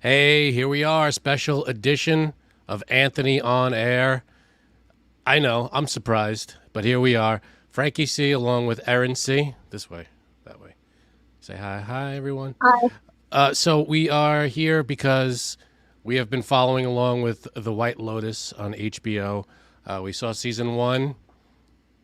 Hey, here we are, special edition of Anthony on Air. I know, I'm surprised, but here we are. Frankie C along with Erin C. This way, that way. Say hi, everyone. Hi. So we are here because we have been following along with The White Lotus on HBO. We saw season one.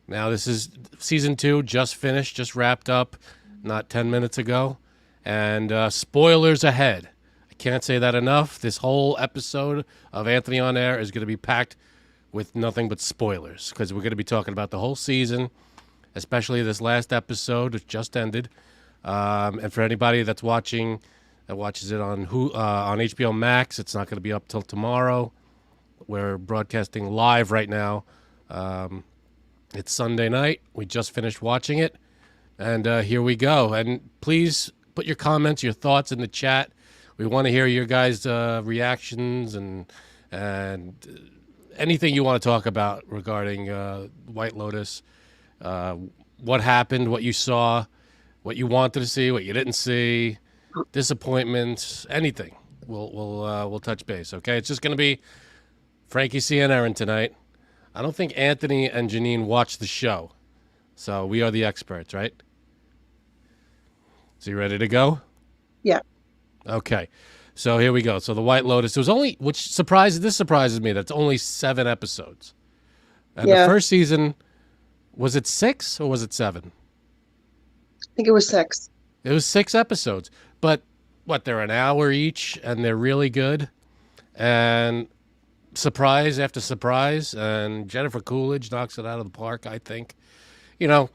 Now this is season two, just finished, just wrapped up, not 10 minutes ago. And spoilers ahead. I can't say that enough. This whole episode of Anthony on Air is going to be packed with nothing but spoilers because we're going to be talking about the whole season, especially this last episode which just ended. And for anybody that's watching, that watches it on on HBO Max, it's not going to be up till tomorrow. We're broadcasting live right now. It's Sunday night. We just finished watching it, and here we go. And please put your comments, your thoughts in the chat. We want to hear your guys' reactions and anything you want to talk about regarding White Lotus. What happened, what you saw, what you wanted to see, what you didn't see, disappointments, anything. We'll touch base. Okay, it's just going to be Frankie C and Erin tonight. I don't think Anthony and Janine watched the show, so we are the experts, right? So you ready to go? Yeah. Okay. So here we go. So the White Lotus. It was only, this surprises me. That's only 7 episodes. And the Yeah. first season, was it 6 or was it 7? I think it was 6. It was 6 episodes. But what? They're an hour each, and they're really good. And surprise after surprise, and Jennifer Coolidge knocks it out of the park. I think. You know,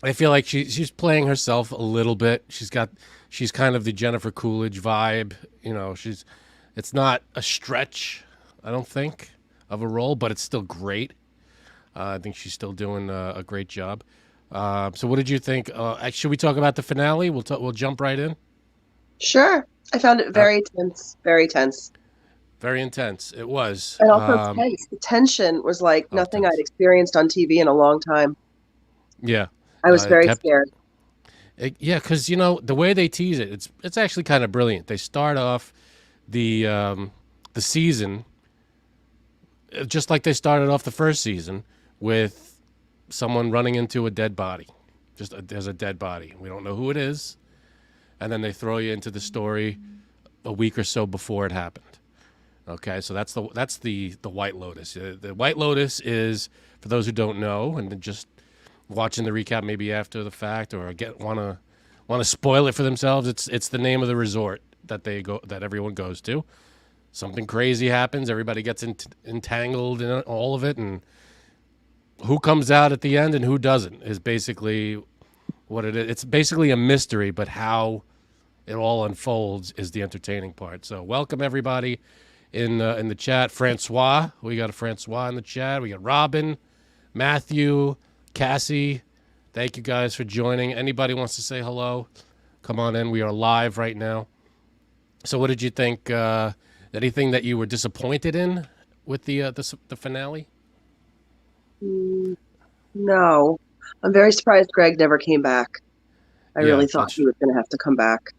I feel like she's playing herself a little bit. She's kind of the Jennifer Coolidge vibe. You know, it's not a stretch, I don't think, of a role, but it's still great. I think she's still doing a great job. So what did you think? Should we talk about the finale? We'll jump right in. Sure. I found it Uh, very tense, very tense. Very intense. It was. And also tense. The tension was like nothing I'd Tense. experienced on TV in a long time. Yeah. I was It very kept. scared. Yeah, because the way they tease it, it's actually kind of brilliant. They start off the season just like they started off the first season with someone running into a dead body. There's a dead body. We don't know who it is, and then they throw you into the story a week or so before it happened. Okay, so that's the White Lotus. The White Lotus is, for those who don't know and just watching the recap maybe after the fact or want to spoil it for themselves. It's the name of the resort that everyone goes to. Something crazy happens. Everybody gets entangled in all of it, and who comes out at the end and who doesn't is basically what it is. It's basically a mystery, but how it all unfolds is the entertaining part. So welcome everybody in the chat. Francois, we got a Francois in the chat. We got Robin, Matthew, Cassie. Thank you guys for joining. Anybody wants to say hello? Come on in. We are live right now. So what did you think? Anything that you were disappointed in with the finale? Mm, no. I'm very surprised Greg never came back. I Yeah, really thought that's he was going to have to come back.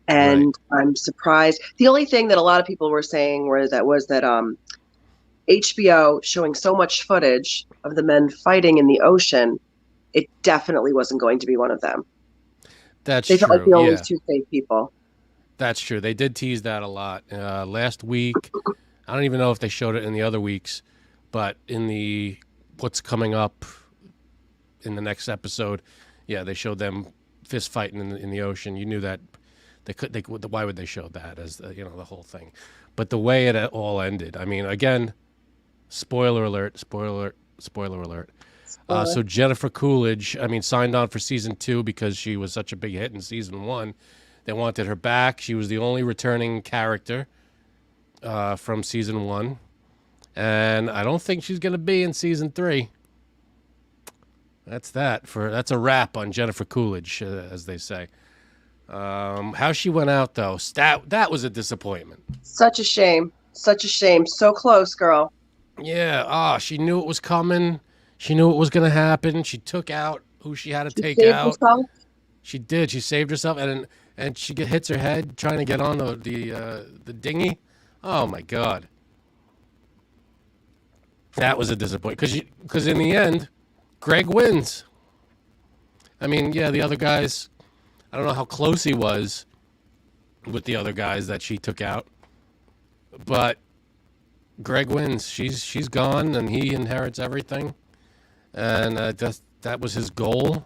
right. And I'm surprised. The only thing that a lot of people were saying was that HBO showing so much footage of the men fighting in the ocean, it definitely wasn't going to be one of them. That's They felt like true. the only Yeah, two safe people. that's true. They did tease that a lot last week. I don't even know if they showed it in the other weeks, but in the what's coming up in the next episode, yeah, they showed them fist fighting in the ocean. You knew that they could. Why would they show that as the whole thing? But the way it all ended. I mean, again, spoiler alert! Spoiler alert! Spoiler alert! Spoiler. So Jennifer Coolidge, I mean, signed on for season 2 because she was such a big hit in season 1. They wanted her back. She was the only returning character from season 1, and I don't think she's going to be in season 3. That's a wrap on Jennifer Coolidge, as they say. How she went out though, that was a disappointment. Such a shame. Such a shame. So close, girl. Yeah, she knew it was coming. She knew it was going to happen. She took out who she had to She take saved out. herself. She did. She saved herself, and and she hits her head trying to get on the dinghy. Oh my God, that was a disappointment because in the end, Greg wins. I mean, yeah, the other guys, I don't know how close he was with the other guys that she took out, but Greg wins. She's gone, and he inherits everything, and that was his goal.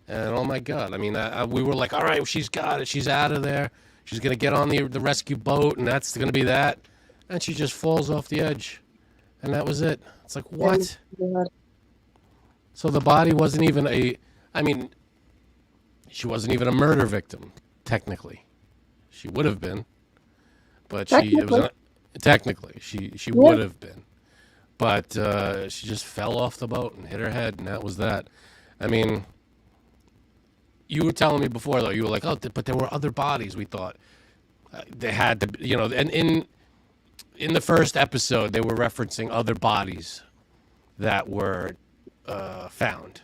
And oh my God, I mean, we were like, all right, she's got it. She's out of there. She's gonna get on the rescue boat, and that's gonna be that. And she just falls off the edge, and that was it. It's like, what? So the body wasn't even I mean, she wasn't even a murder victim, technically. She would have been, but technically she would have been, but she just fell off the boat and hit her head, and that was that. I mean, you were telling me before though, you were like, oh, but there were other bodies. We thought they had to, and in the first episode they were referencing other bodies that were found.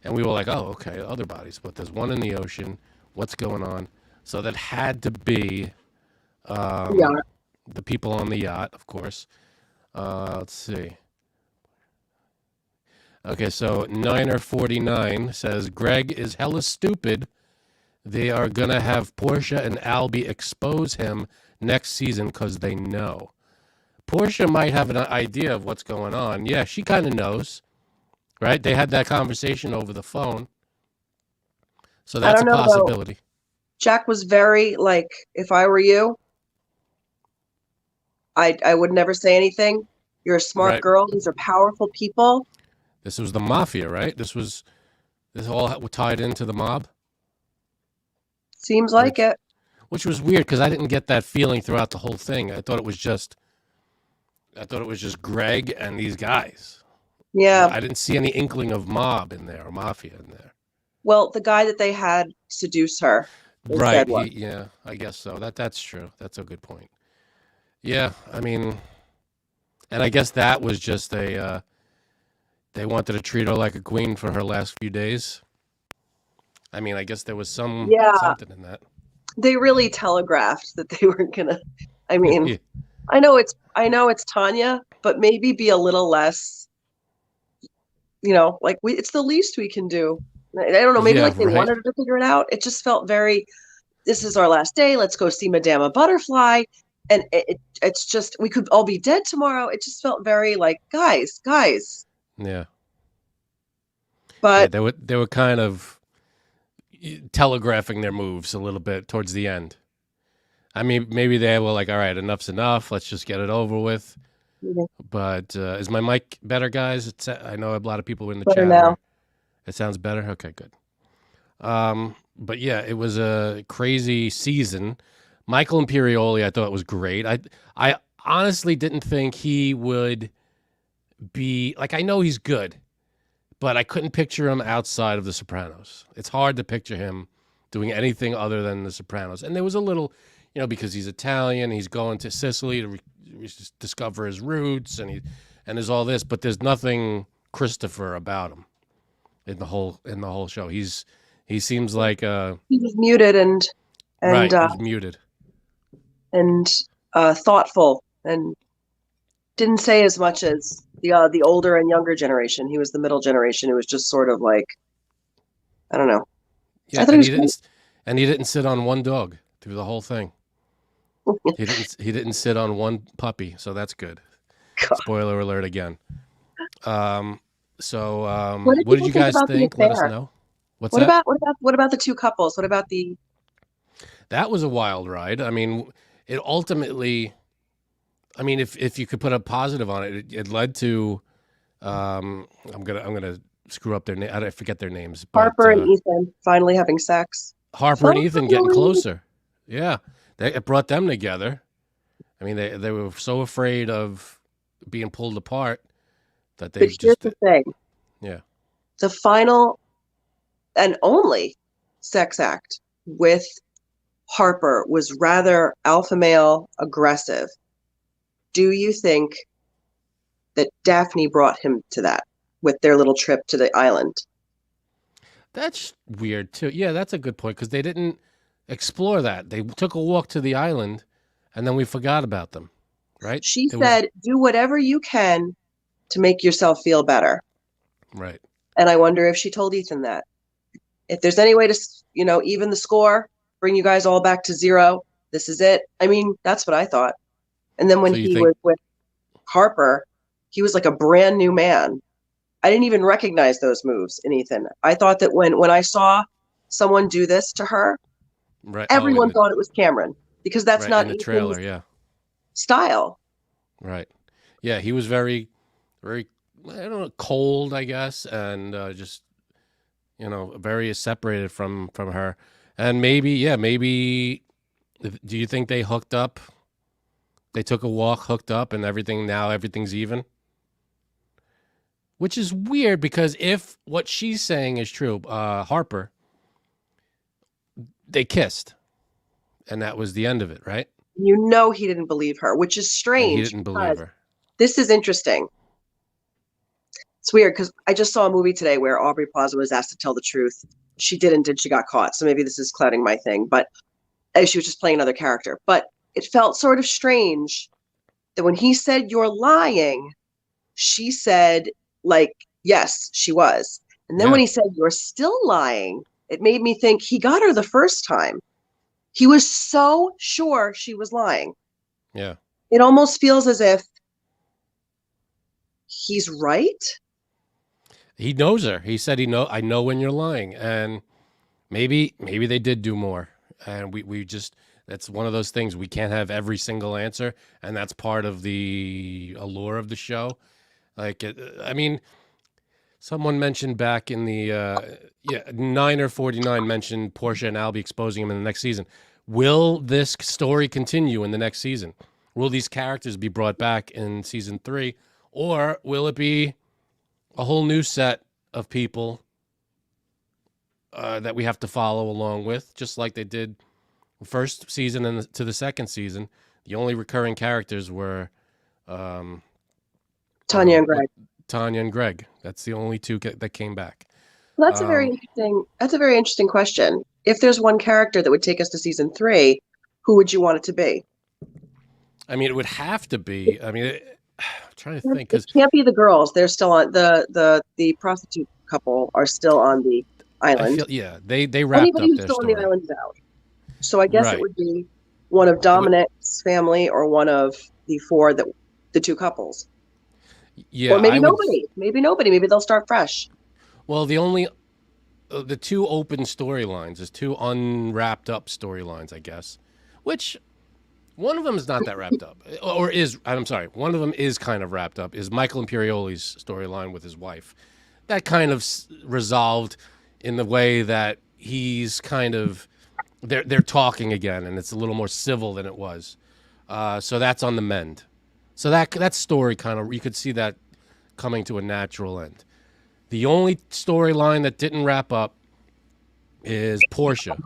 And we were like, oh, okay, other bodies. But there's one in the ocean. What's going on? So that had to be the people on the yacht, of course. Let's see. Okay, so Niner49 says, Greg is hella stupid. They are going to have Portia and Albie expose him next season because they know. Portia might have an idea of what's going on. Yeah, she kind of knows. Right? They had that conversation over the phone. So that's a possibility. Though. Jack was very like, if I were you, I would never say anything. You're a smart girl. These are powerful people. This was the mafia, right? This all tied into the mob? Seems like it. Which was weird because I didn't get that feeling throughout the whole thing. I thought it was just Greg and these guys. Yeah. I didn't see any inkling of mob in there or mafia in there. Well, the guy that they had seduce her. Right. Yeah, I guess so. That's true. That's a good point. Yeah, I mean, and I guess that was just they wanted to treat her like a queen for her last few days. I mean, I guess there was something in that. They really telegraphed that they weren't gonna. I mean, yeah. I know it's Tanya, but maybe be a little less. Like it's the least we can do. I don't know. Maybe they wanted her to figure it out. It just felt very. This is our last day. Let's go see Madame Butterfly, and it's just we could all be dead tomorrow. It just felt very like guys. Yeah. But they were kind of telegraphing their moves a little bit towards the end. I mean, maybe they were like, all right, enough's enough. Let's just get it over with. Yeah. But is my mic better, guys? I know a lot of people in the chat. Now. It sounds better? Okay, good. But yeah, it was a crazy season. Michael Imperioli, I thought was great. I honestly didn't think he would be, like, I know he's good, but I couldn't picture him outside of The Sopranos. It's hard to picture him doing anything other than The Sopranos. And there was a little, because he's Italian, he's going to Sicily to discover his roots, and there's all this, but there's nothing Christopher about him in the whole show. He seems like he was muted and right, he's muted and thoughtful, and didn't say as much as the older and younger generation. He was the middle generation. It was just sort of like, I don't know. Yeah, and he didn't sit on one dog through the whole thing. He didn't sit on one puppy, so that's good. God. Spoiler alert again. So what did you guys think? Let us know. What about the two couples? What about the? That was a wild ride. I mean, it ultimately. I mean, if you could put a positive on it, it led to. I'm gonna screw up their name. I forget their names. Harper and Ethan finally having sex. Harper and Ethan getting closer. Yeah, it brought them together. I mean, they were so afraid of being pulled apart that they just. Here's the thing. Yeah. The final and only sex act with Harper was rather alpha male aggressive. Do you think that Daphne brought him to that with their little trip to the island? That's weird too. Yeah, that's a good point because they didn't explore that. They took a walk to the island, and then we forgot about them, right? She It was said, do whatever you can to make yourself feel better. right. And I wonder if she told Ethan that. If there's any way to, even the score, bring you guys all back to zero, this is it. I mean, that's what I thought. And then when So you he think was with Harper, he was like a brand new man. I didn't even recognize those moves in Ethan. I thought that when I saw someone do this to her, right? Oh, everyone thought it was Cameron because that's in not the Ethan's trailer, yeah, style. right, yeah. He was very, very, I don't know, cold, I guess, and just very separated from her. And maybe, yeah, maybe. Do you think they hooked up? They took a walk, hooked up, and everything's even. Which is weird because if what she's saying is true, Harper, they kissed, and that was the end of it, right? He didn't believe her, which is And he strange didn't believe because her. this is interesting. It's weird because I just saw a movie today where Aubrey Plaza was asked to tell the truth. She didn't, and she got caught. So maybe this is clouding my thing, but she was just playing another character. But it felt sort of strange that when he said, "You're lying," she said, like, yes, she was. And then when Yeah, he said, "You're still lying," it made me think he got her the first time. He was so sure she was lying. yeah. It almost feels as if he's right. He knows her. He said, I know when you're lying," and maybe they did do more, and we just that's one of those things we can't have every single answer, and that's part of the allure of the show. I mean, someone mentioned back in the 9 or 49 mentioned Portia and Albie exposing him in the next season. Will this story continue in the next season? Will these characters be brought back in season 3, or will it be a whole new set of people that we have to follow along with, just like they did the first season and to the second season? The only recurring characters were Tanya and Greg. Tanya and Greg. That's the only two that came back. Well, that's a very interesting. That's a very interesting question. If there's one character that would take us to season 3, who would you want it to be? I mean, it would have to be. I mean, I'm trying to think because It can't be the girls. They're still on the prostitute couple are still on the I island. feel they wrapped Anybody up who's their still on story. the island is out. So I guess it Right. would be one of Dominic's family or one of the two couples. Yeah, Or maybe I would. nobody. Maybe nobody. Maybe they'll start fresh. Well, the two open storylines is two unwrapped up storylines, I guess. Which one of them is not that wrapped up, or is I'm sorry, one of them is kind of wrapped up. Is Michael Imperioli's storyline with his wife? That kind of resolved in the way that he's kind of they're talking again, and it's a little more civil than it was. So that's on the mend. So that story kind of you could see that coming to a natural end. The only storyline that didn't wrap up is Portia.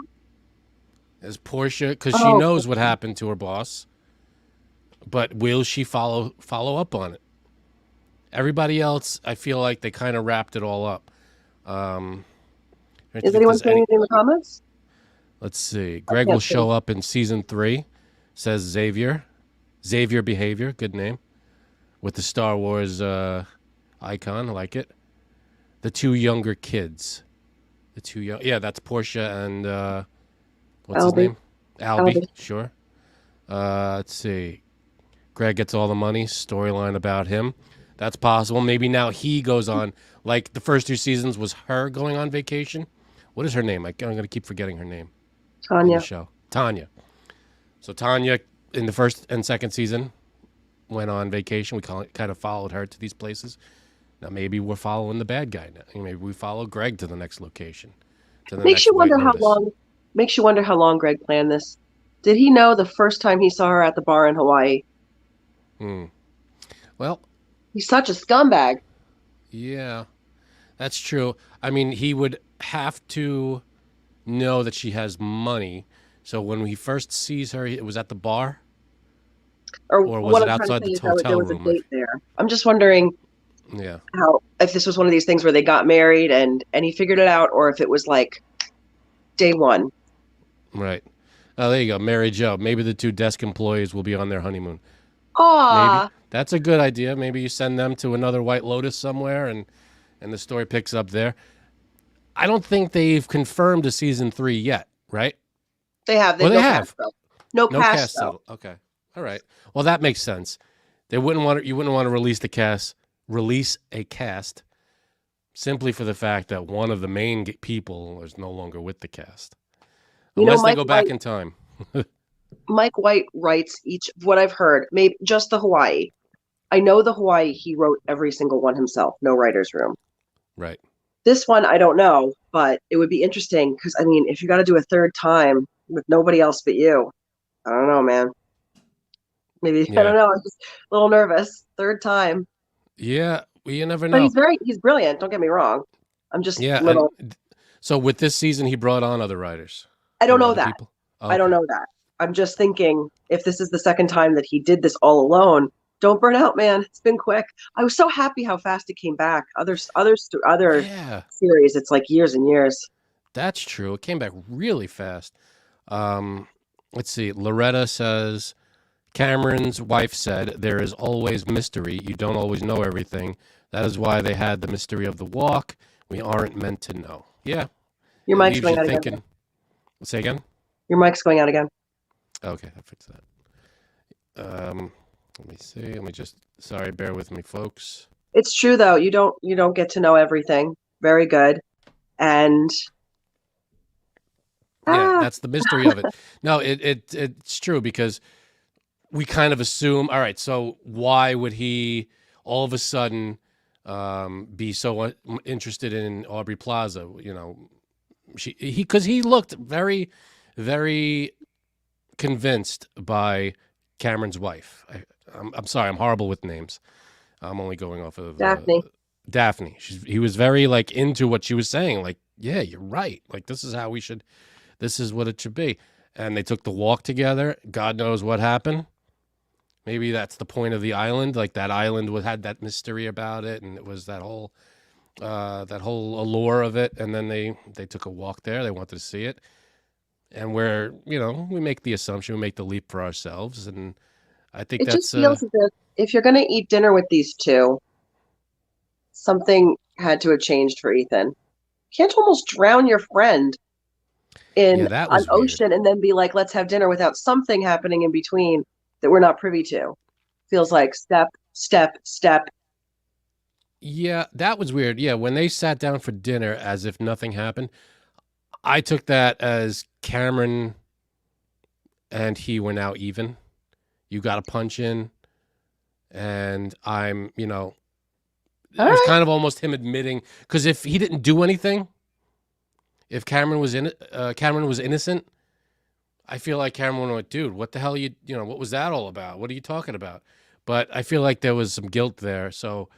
Because she Oh, knows what happened to her boss, but will she follow up on it? Everybody else, I feel like they kind of wrapped it all up. is anyone saying anything in the comments? Let's see. Greg will show up in season 3. Says Xavier. Xavier Behavior, good name. With the Star Wars icon, I like it. The two younger kids. Yeah, that's Portia and what's his name? Albie. Sure. Let's see. Greg gets all the money. Storyline about him. That's possible. Maybe now he goes on. Like the first 2 seasons was her going on vacation. What is her name? I'm going to keep forgetting her name. Tanya. In the show. Tanya. So Tanya in the first and second season went on vacation. We kind of followed her to these places. Now maybe we're following the bad guy now. Maybe we follow Greg to the next location. Makes you wonder how long Greg planned this. Did he know the first time he saw her at the bar in Hawaii? Well, he's such a scumbag. Yeah, that's true. I mean, he would have to know that she has money. So when he first sees her, it was at the bar? Or was it outside the hotel there was room? A date there. I'm just wondering if this was one of these things where they got married and he figured it out, or if it was like day one. Right. Oh, there you go. Mary Jo. Maybe the two desk employees will be on their honeymoon. Maybe. Aw, That's a good idea. Maybe you send them to another White Lotus somewhere and the story picks up there. I don't think they've confirmed a season 3 yet, right? they have Or they no cast have. though. No No cast cast though. settled. Okay. All right. Well, that makes sense. You wouldn't want to release a cast simply for the fact that one of the main people is no longer with the cast. You know, Unless they go back in time. Mike White writes each what I've heard, maybe just the Hawaii. I know the Hawaii he wrote every single one himself, no writer's room. Right. This one I don't know, but it would be interesting because I mean, if you got to do a third time with nobody else but you, I don't know, man. Maybe I Yeah. don't know. I'm just a little nervous. Third time, Yeah. Well, you never but know. he's brilliant. Don't get me wrong. I'm just Yeah. little. So with this season, he brought on other writers. I There don't were know other that. people. Oh, I don't okay. know that. I'm just thinking if this is the second time that he did this all alone, don't burn out, man. It's been quick. I was so happy how fast it came back. Other Yeah. series, it's like years and years. That's true. It came back really fast. Um, let's see. Loretta says Cameron's wife said there is always mystery. You don't always know everything. That is why they had the mystery of the walk. We aren't meant to know. Yeah. Your It mic's leaves you going out again. thinking. Say again? Your mic's going out again. Okay, I'll fix that. Let me see. Sorry, bear with me, folks. It's true though. You don't get to know everything. Very good. And Yeah, ah, that's the mystery of it. No, it's true because we kind of assume, all right, so why would he all of a sudden be so interested in Aubrey Plaza? You know, because he looked very, very convinced by Cameron's wife. I'm sorry, I'm horrible with names. I'm only going off of Daphne. Daphne. He was very like into what she was saying. Like, yeah, you're right. Like this is how we should. This is what it should be. And they took the walk together. God knows what happened. Maybe that's the point of the island. Like that island had that mystery about it, and it was that whole allure of it. And then they took a walk there. They wanted to see it, and we make the assumption, we make the leap for ourselves, and I think It just that's feels as if you're gonna eat dinner with these two, something had to have changed for Ethan. Can't almost drown your friend yeah, in that an was weird. ocean and then be like, let's have dinner without something happening in between that we're not privy to. Feels like step, step, step. Yeah, that was weird. Yeah, when they sat down for dinner as if nothing happened, I took that as Cameron and he were now even. You got a punch in, and All it was right. kind of almost him admitting, because if he didn't do anything, if Cameron was innocent, I feel like Cameron went, dude, what the hell what was that all about? What are you talking about? But I feel like there was some guilt there, so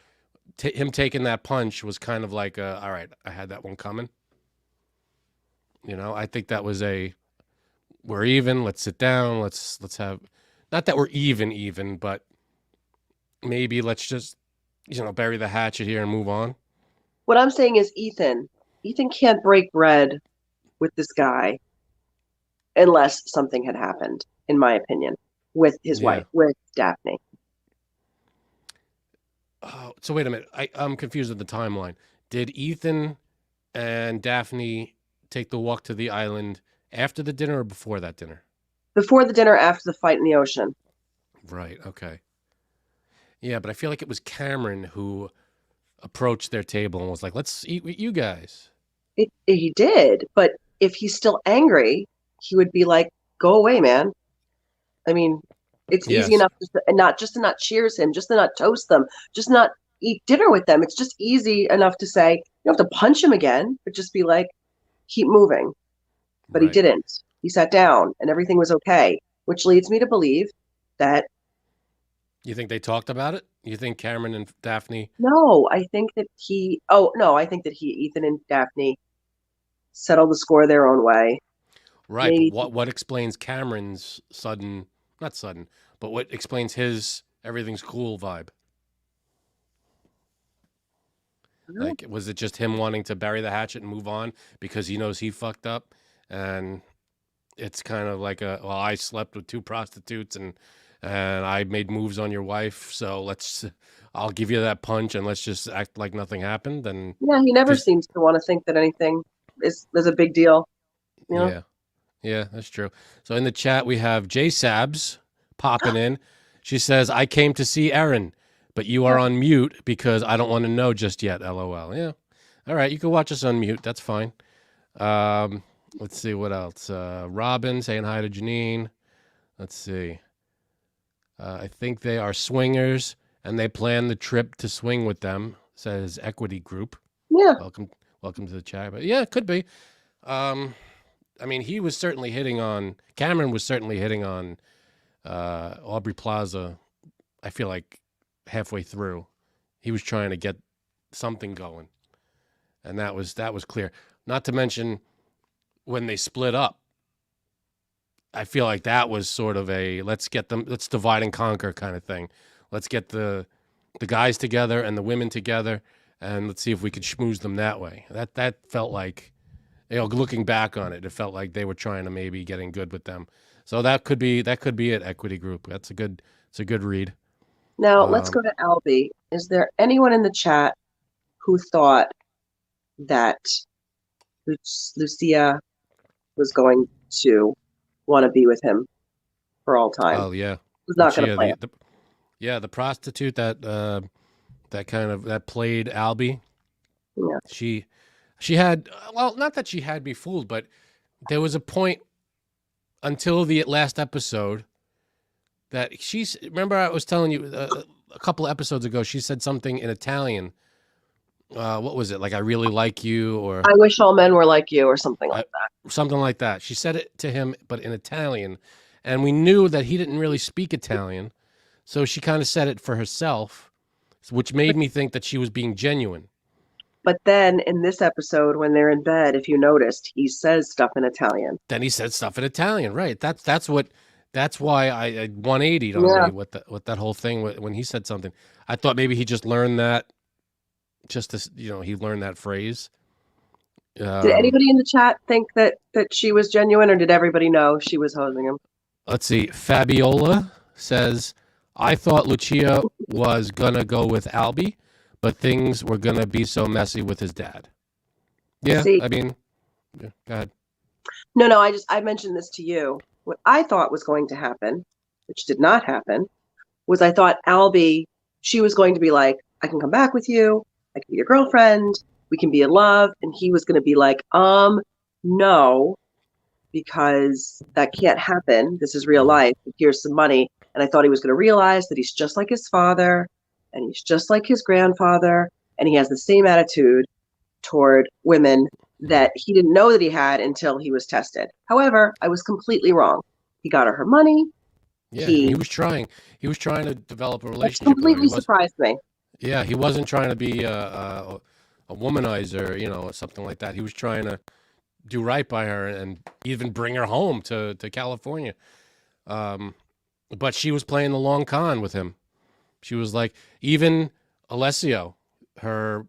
him taking that punch was kind of like, all right, I had that one coming. I think that was we're even. Let's sit down. Let's have, not that we're even, but maybe let's just bury the hatchet here and move on. What I'm saying is Ethan can't break bread with this guy unless something had happened, in my opinion, with his Yeah. wife, with Daphne. Oh, so wait a minute. I'm confused with the timeline. Did Ethan and Daphne take the walk to the island after the dinner or before that dinner? Before the dinner, after the fight in the ocean. Right. Okay. Yeah, but I feel like it was Cameron who approached their table and was like, "Let's eat with you guys." He did, but if he's still angry, he would be like, "Go away, man." I mean, it's easy Yes. enough to not cheers him, just to not toast them, just not eat dinner with them. It's just easy enough to say you don't have to punch him again, but just be like, keep moving. But he Right. didn't. He sat down, and everything was okay, which leads me to believe that You think they talked about it? You think Cameron and Daphne? no, I think that he. Oh no, I think that Ethan and Daphne settled the score their own way. Right, but Maybe what explains Cameron's sudden, not sudden, but what explains his everything's cool vibe? Like, was it just him wanting to bury the hatchet and move on because he knows he fucked up, and it's kind of like well, I slept with two prostitutes and I made moves on your wife, so I'll give you that punch and let's just act like nothing happened. And Yeah, he never because seems to want to think that anything is a big deal. You know? yeah, yeah, that's true. So in the chat we have J Sabs popping in. She says, "I came to see Erin, but you are on mute because I don't want to know just yet." LOL. Yeah. All right, you can watch us on mute. That's fine. Let's see what else. Robin saying hi to Janine. Let's see. I think they are swingers, and they plan the trip to swing with them. Says Equity Group. Yeah. Welcome to the chat. But yeah, it could be. I mean, he was certainly hitting on Cameron. Was certainly hitting on Aubrey Plaza. I feel like halfway through, he was trying to get something going, and that was clear. Not to mention when they split up. I feel like that was sort of a let's divide and conquer kind of thing. Let's get the guys together and the women together, and let's see if we could schmooze them that way. That felt like, looking back on it, it felt like they were trying to maybe getting good with them. So that could be it. Equity Group. It's a good read. Now let's go to Albie. Is there anyone in the chat who thought that Lucia was going to want to be with him for all time? Oh yeah, who's not going to play it? The prostitute that played Albie. Yeah. She had, well, not that she had me fooled, but there was a point until the last episode that remember I was telling you a couple of episodes ago, she said something in Italian. What was it? Like, I really like you, or I wish all men were like you, or something like that. Something like that. She said it to him, but in Italian. And we knew that he didn't really speak Italian. So she kind of said it for herself, which made me think that she was being genuine. But then in this episode, when they're in bed, if you noticed, he says stuff in Italian. Then he said stuff in Italian, right? That's why I 180'd on me with that whole thing when he said something. I thought maybe he just learned that, he learned that phrase. Did anybody in the chat think that she was genuine, or did everybody know she was hosing him? Let's see. Fabiola says, I thought Lucia was going to go with Albie, but things were going to be so messy with his dad. Yeah, I mean, go ahead. No, I mentioned this to you. What I thought was going to happen, which did not happen, was I thought Albie, she was going to be like, I can come back with you. I can be your girlfriend. We can be in love. And he was going to be like, no, because that can't happen. This is real life. Here's some money. And I thought he was going to realize that he's just like his father, and he's just like his grandfather, and he has the same attitude toward women that he didn't know that he had until he was tested. However, I was completely wrong. He got her money. Yeah, he was trying. He was trying to develop a relationship. Completely surprised me. Yeah, he wasn't trying to be a womanizer, or something like that. He was trying to do right by her and even bring her home to California. But she was playing the long con with him. She was like, even Alessio, her,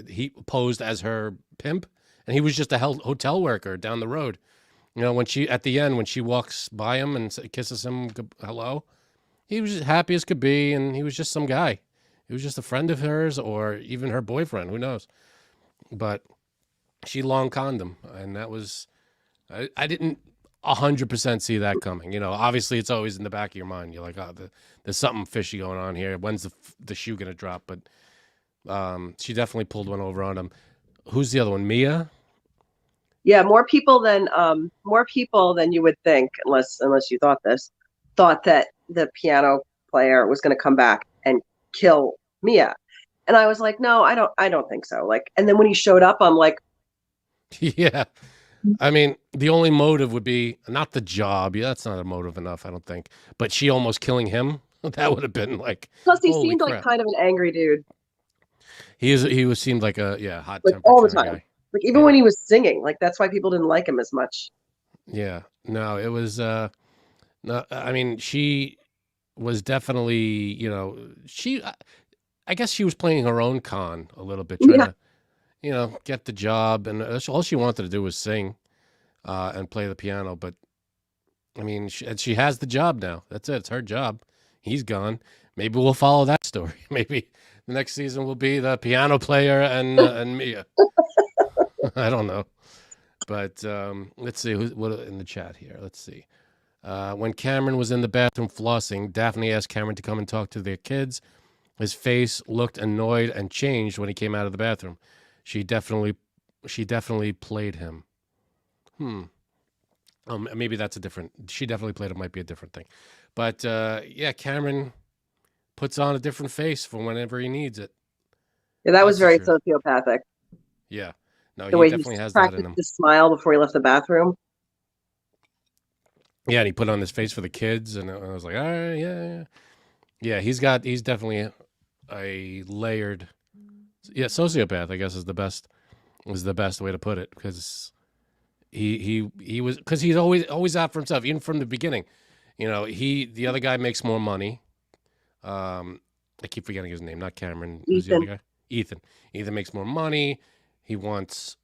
he posed as her pimp, and he was just a hotel worker down the road. When at the end, when she walks by him and kisses him hello, he was happy as could be, and he was just some guy. He was just a friend of hers, or even her boyfriend, who knows. But she long conned him, and that was, I didn't 100% see that coming. Obviously it's always in the back of your mind. You're like, oh, there's something fishy going on here. When's the shoe gonna drop? But she definitely pulled one over on him. Who's the other one? Mia? Yeah, more people than you would think, unless you thought that the piano player was going to come back and kill Mia. And I was like, no, I don't think so. Like, and then when he showed up, I'm like, yeah. I mean, the only motive would be not the job. Yeah, that's not a motive enough, I don't think. But she almost killing him, that would have been like. Plus, he seemed like kind of an angry dude. He seemed like a hot like all the time. Guy. Like even when he was singing, like that's why people didn't like him as much. Yeah, no, it was. No, I mean, she was definitely, I guess she was playing her own con a little bit, trying to, get the job, and all she wanted to do was sing. and play the piano. But I mean, she has the job now. That's it. It's her job. He's gone. Maybe we'll follow that story. Maybe the next season will be the piano player and Mia. I don't know. But let's see what in the chat here. Let's see. When Cameron was in the bathroom flossing, Daphne asked Cameron to come and talk to their kids. His face looked annoyed and changed when he came out of the bathroom. She definitely played him. Maybe that's a different. She definitely played him. Might be a different thing. But yeah, Cameron puts on a different face for whenever he needs it. Yeah, that was very sociopathic. Yeah. No, the he way definitely he has that in him. The smile before he left the bathroom. Yeah, and he put on his face for the kids, and I was like, all right, yeah. He's definitely a layered, sociopath. I guess is the best way to put it, because he was, because he's always out for himself, even from the beginning. The other guy makes more money. I keep forgetting his name, not Cameron. Who's the other guy? Ethan. Ethan makes more money. He wants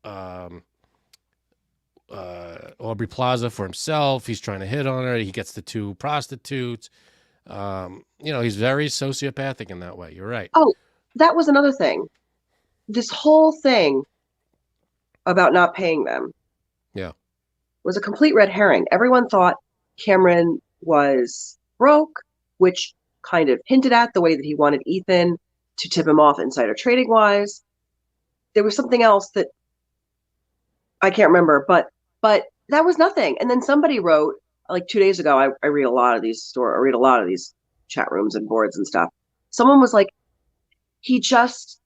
Aubrey Plaza for himself. He's trying to hit on her. He gets the 2 prostitutes. He's very sociopathic in that way. You're right. Oh, that was another thing. This whole thing about not paying them was a complete red herring. Everyone thought Cameron was broke, which kind of hinted at the way that he wanted Ethan to tip him off insider trading wise. There was something else that I can't remember, but that was nothing. And then somebody wrote, like 2 days ago, I read a lot of these chat rooms and boards and stuff. Someone was like, he just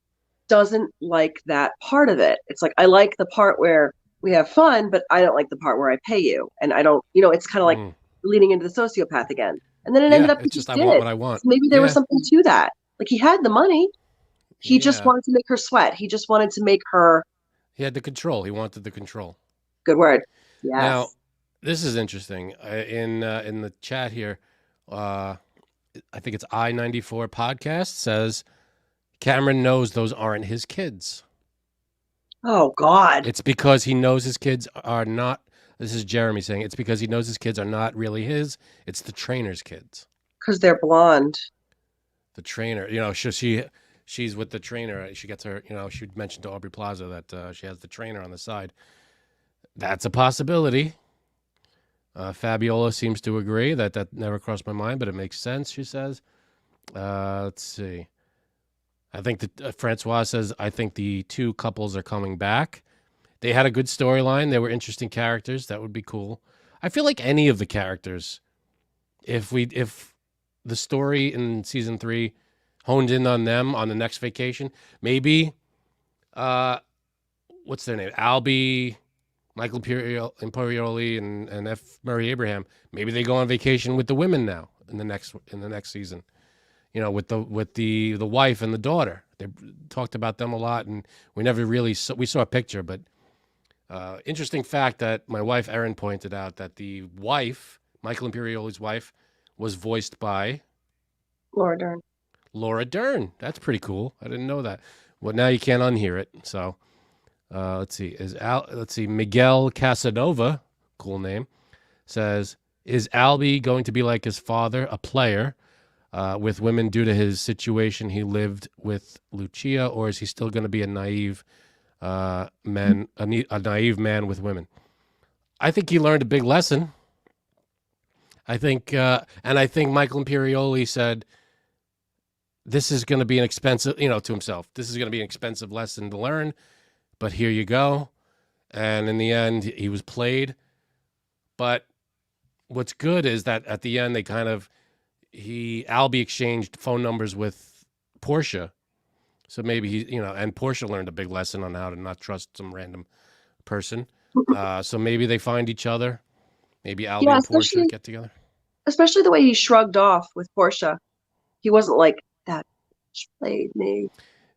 doesn't like that part of it. It's like, I like the part where we have fun, but I don't like the part where I pay you. And I don't, it's kind of like leaning into the sociopath again. And then it ended up, it's just, I want what I want. So maybe there was something to that. Like, he had the money. He just wanted to make her sweat. He just wanted to make her. He had the control. He wanted the control. Good word. Yes. Now, this is interesting. In the chat here, I think it's I-94 podcast says Cameron knows those aren't his kids. Oh, God. It's because he knows his kids are not. This is Jeremy saying it's because he knows his kids are not really his. It's the trainer's kids. Because they're blonde. The trainer, she's with the trainer. She gets her, she mentioned to Aubrey Plaza that she has the trainer on the side. That's a possibility. Fabiola seems to agree that never crossed my mind, but it makes sense, she says. Let's see. I think that Francois says, I think the 2 couples are coming back. They had a good storyline. They were interesting characters. That would be cool. I feel like any of the characters, if the story in season 3 honed in on them on the next vacation, maybe, what's their name? Albie, Michael Imperioli, and F. Murray Abraham. Maybe they go on vacation with the women now in the next season. With the wife and the daughter. They talked about them a lot, and we never really we saw a picture. But interesting fact that my wife Erin pointed out, that the wife, Michael Imperioli's wife, was voiced by Laura Dern. Laura Dern. That's pretty cool. I didn't know that. Well, now you can't unhear it. So let's see. Miguel Casanova, cool name, says, is Albie going to be like his father, a player? With women due to his situation he lived with Lucia, or is he still going to be a naive man with women? I think he learned a big lesson. I think Michael Imperioli said, this is going to be an expensive, to himself, this is going to be an expensive lesson to learn, but here you go. And in the end, he was played. But what's good is that at the end, they kind of, Albie exchanged phone numbers with Portia. So maybe and Portia learned a big lesson on how to not trust some random person. So maybe they find each other. Maybe Albie and Portia get together. Especially the way he shrugged off with Portia. He wasn't like, that bitch played me.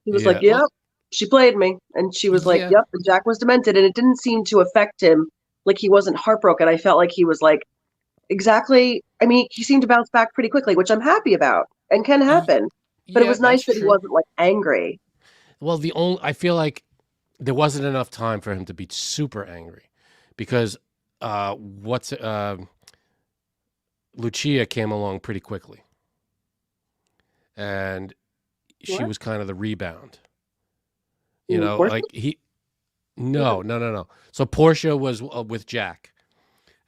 He was like, yep, she played me. And she was like, yep, and Jack was demented. And it didn't seem to affect him. Like, he wasn't heartbroken. I felt like he was like, exactly. I mean, he seemed to bounce back pretty quickly, which I'm happy about and can happen. But it was nice that he wasn't like angry. Well, I feel like there wasn't enough time for him to be super angry, because Lucia came along pretty quickly, and she What? was kind of the rebound. You mean Portia? Like no. So Portia was with Jack,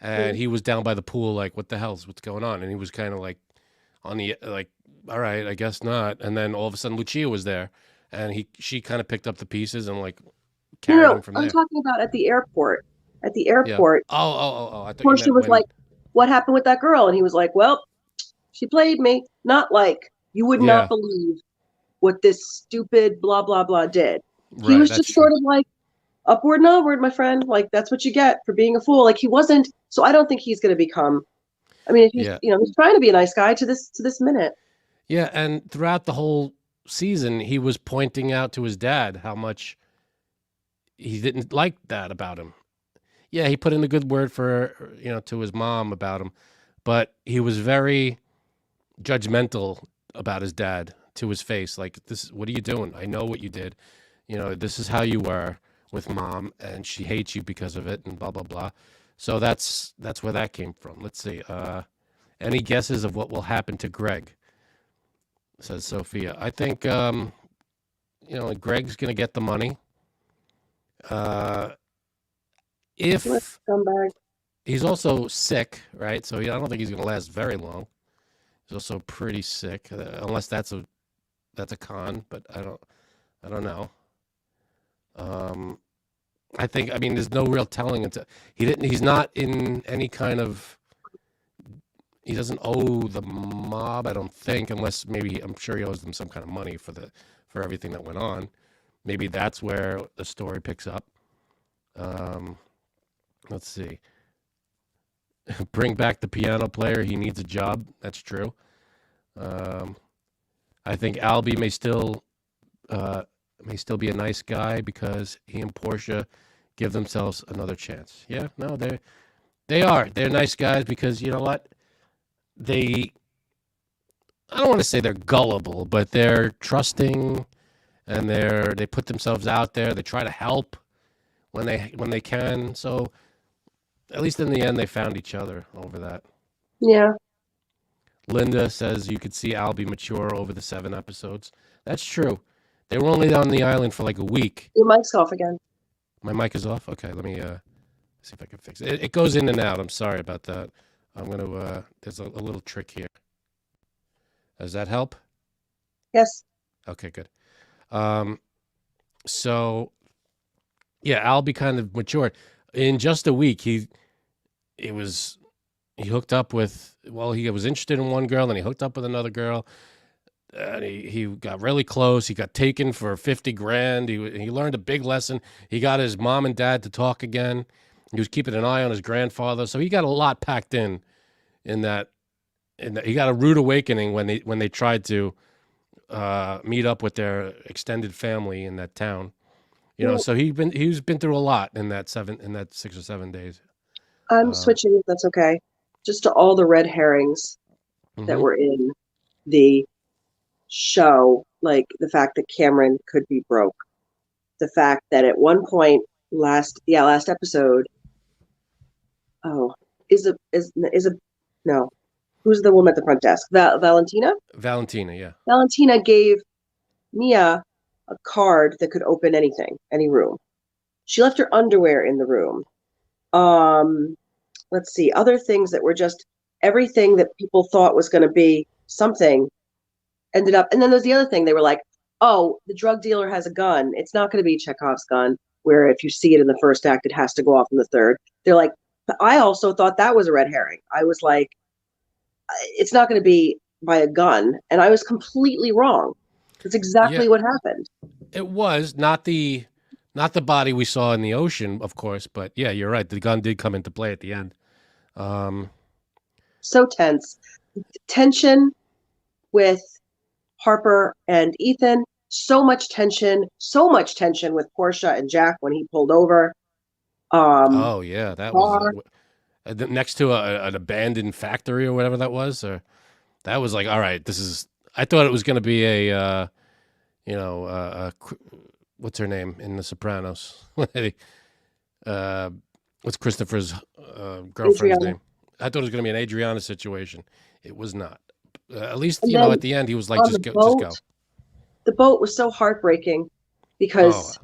and Mhm. he was down by the pool, like, what the hell's what's going on? And he was kind of like on the like, all right, I guess not. And then all of a sudden, Lucia was there, and she kind of picked up the pieces and like No, no, carried no. him from I'm there. talking about at the airport. At the Yeah. airport, Oh. I thought you Portia meant was when. like, "What happened with that girl?" And he was like, "Well, she played me." Not like you would not Yeah. believe what this stupid blah blah blah did. He Right. was That's just true. sort of like upward and onward, my friend. Like that's what you get for being a fool. Like he wasn't. So I don't think he's going to become. I mean, if he's Yeah. he's trying to be a nice guy to this minute. Yeah. And throughout the whole season, he was pointing out to his dad how much he didn't like that about him. Yeah, he put in a good word for to his mom about him, but he was very judgmental about his dad to his face. Like, this, what are you doing? I know what you did. This is how you were with mom, and she hates you because of it, and blah blah blah. So that's where that came from. Let's see. Any guesses of what will happen to Greg? Says Sophia. I think Greg's gonna get the money. Uh, Let's if come back. he's also sick, right? So I don't think he's gonna last very long. He's also pretty sick, unless that's a con, but I don't know. Um, I mean, there's no real telling until he's not in any kind of, he doesn't owe the mob, I don't think, unless maybe, I'm sure he owes them some kind of money for everything that went on. Maybe that's where the story picks up. Um, let's see. Bring back the piano player. He needs a job. That's true. Um, I think Albie may still be a nice guy because he and Portia give themselves another chance. Yeah, no, they are. They're nice guys because you know what? They, I don't want to say they're gullible, but they're trusting, and they put themselves out there. They try to help when they can. So at least in the end, they found each other over that. Yeah, Linda says you could see Albie mature over the 7 episodes. That's true. They were only on the island for like a week. your mic's off again. My mic is off. Okay, let me see if I can fix it. It goes in and out. I'm sorry about that. I'm gonna. There's a little trick here. Does that help? Yes. Okay, good. Um, so yeah, Albie kind of matured in just a week. He was he hooked up with. Well, he was interested in one girl, and he hooked up with another girl. And he got really close. He got taken for 50 grand. He learned a big lesson. He got his mom and dad to talk again. He was keeping an eye on his grandfather. So he got a lot packed in that. He got a rude awakening when they tried to meet up with their extended family in that town. Well, So he's been through a lot in that 6 or 7 days. I'm Um, switching, if that's okay. Just to all the red herrings that hmm were in the show, like the fact that Cameron could be broke, the fact that at one point last episode, oh, is a no, who's the woman at the front desk? Valentina. Valentina, yeah. Valentina gave Mia a card that could open anything, any room. She left her underwear in the room. Um, let's see, other things that were just everything that people thought was going to be something ended up. And then there's the other thing. They were like, oh, the drug dealer has a gun. It's not going to be Chekhov's gun, where if you see it in the first act, it has to go off in the third. They're like, I also thought that was a red herring. I was like, it's not going to be by a gun. And I was completely wrong. That's Yeah, exactly what happened. it was not the body we saw in the ocean, of course, but yeah, you're right. The gun did come into play at the end. Um, So tense. Tension with Harper and Ethan. So much tension with Portia and Jack when he pulled over. oh yeah, that was Bar. next to an abandoned factory or whatever that was. Or that was like, all right, this is. I thought it was going to be a, what's her name in The Sopranos? uh, What's Christopher's girlfriend's Adriana. name? I thought it was going to be an Adriana situation. It was not. At least, And you know, then at the end, he was like, on just go, just go. the boat was so heartbreaking Oh, because